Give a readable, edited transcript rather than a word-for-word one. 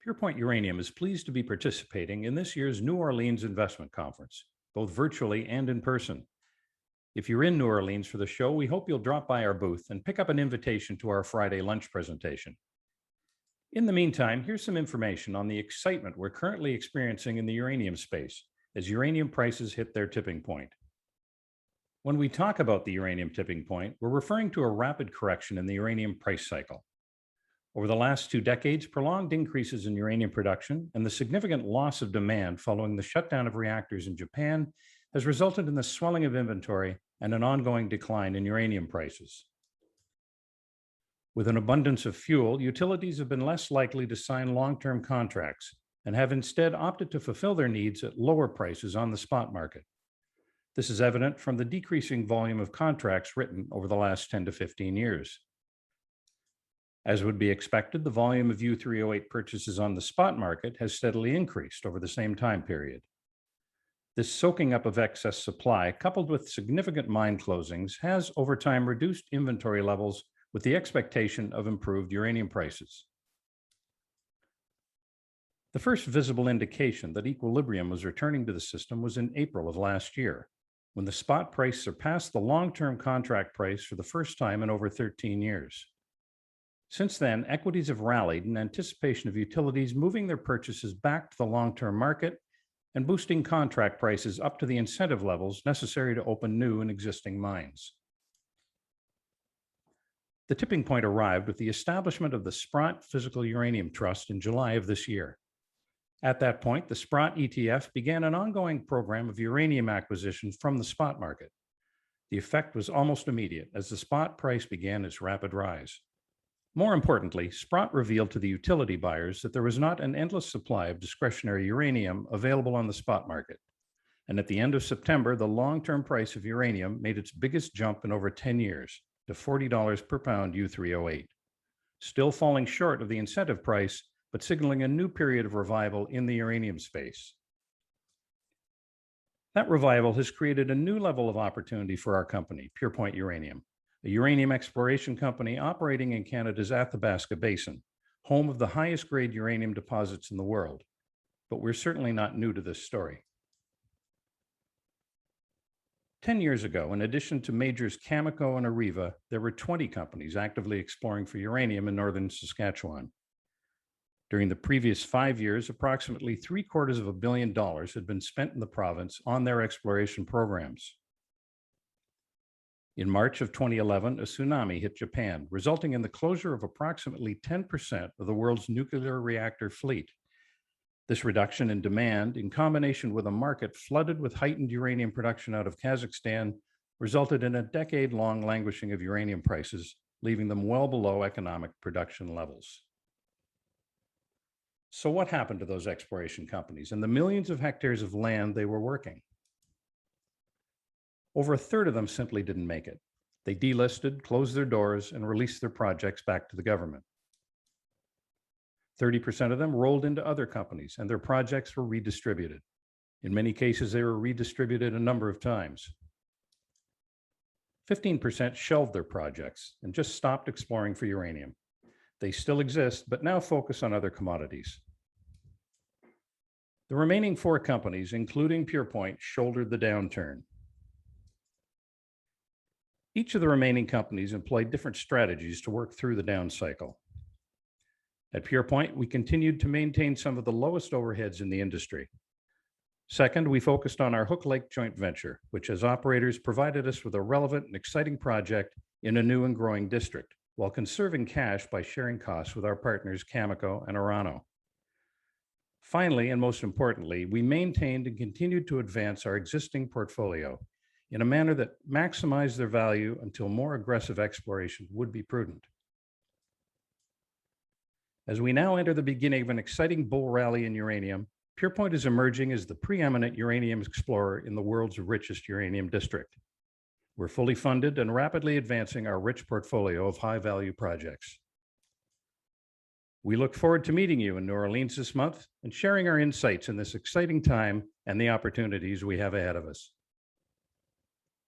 Purepoint Uranium is pleased to be participating in this year's New Orleans Investment Conference, both virtually and in person. If you're in New Orleans for the show, we hope you'll drop by our booth and pick up an invitation to our Friday lunch presentation. In the meantime, here's some information on the excitement we're currently experiencing in the uranium space as uranium prices hit their tipping point. When we talk about the uranium tipping point, we're referring to a rapid correction in the uranium price cycle. Over the last 2 decades, prolonged increases in uranium production and the significant loss of demand following the shutdown of reactors in Japan has resulted in the swelling of inventory and an ongoing decline in uranium prices. With an abundance of fuel, utilities have been less likely to sign long-term contracts and have instead opted to fulfill their needs at lower prices on the spot market. This is evident from the decreasing volume of contracts written over the last 10 to 15 years. As would be expected, the volume of U3O8 purchases on the spot market has steadily increased over the same time period. This soaking up of excess supply, coupled with significant mine closings, has over time reduced inventory levels with the expectation of improved uranium prices. The first visible indication that equilibrium was returning to the system was in April of last year, when the spot price surpassed the long-term contract price for the first time in over 13 years. Since then, equities have rallied in anticipation of utilities moving their purchases back to the long-term market and boosting contract prices up to the incentive levels necessary to open new and existing mines. The tipping point arrived with the establishment of the Sprott Physical Uranium Trust in July of this year. At that point, the Sprott ETF began an ongoing program of uranium acquisition from the spot market. The effect was almost immediate as the spot price began its rapid rise. More importantly, Sprott revealed to the utility buyers that there was not an endless supply of discretionary uranium available on the spot market. And at the end of September, the long-term price of uranium made its biggest jump in over 10 years to $40 per pound U3O8, still falling short of the incentive price, but signaling a new period of revival in the uranium space. That revival has created a new level of opportunity for our company, Purepoint Uranium, a uranium exploration company operating in Canada's Athabasca Basin, home of the highest grade uranium deposits in the world. But we're certainly not new to this story. 10 years ago, in addition to majors Cameco and Areva, there were 20 companies actively exploring for uranium in northern Saskatchewan. During the previous 5 years, approximately $750 million had been spent in the province on their exploration programs. In March of 2011, a tsunami hit Japan, resulting in the closure of approximately 10% of the world's nuclear reactor fleet. This reduction in demand, in combination with a market flooded with heightened uranium production out of Kazakhstan, resulted in a decade-long languishing of uranium prices, leaving them well below economic production levels. So what happened to those exploration companies and the millions of hectares of land they were working? Over a third of them simply didn't make it. They delisted, closed their doors, and released their projects back to the government. 30% of them rolled into other companies, and their projects were redistributed. In many cases, they were redistributed a number of times. 15% shelved their projects and just stopped exploring for uranium. They still exist, but now focus on other commodities. The remaining 4 companies, including Purepoint, shouldered the downturn. Each of the remaining companies employed different strategies to work through the down cycle. At Purepoint, we continued to maintain some of the lowest overheads in the industry. Second, we focused on our Hook Lake joint venture, which as operators provided us with a relevant and exciting project in a new and growing district, while conserving cash by sharing costs with our partners Cameco and Orano. Finally, and most importantly, we maintained and continued to advance our existing portfolio in a manner that maximized their value until more aggressive exploration would be prudent. As we now enter the beginning of an exciting bull rally in uranium, Purepoint is emerging as the preeminent uranium explorer in the world's richest uranium district. We're fully funded and rapidly advancing our rich portfolio of high-value projects. We look forward to meeting you in New Orleans this month and sharing our insights in this exciting time and the opportunities we have ahead of us.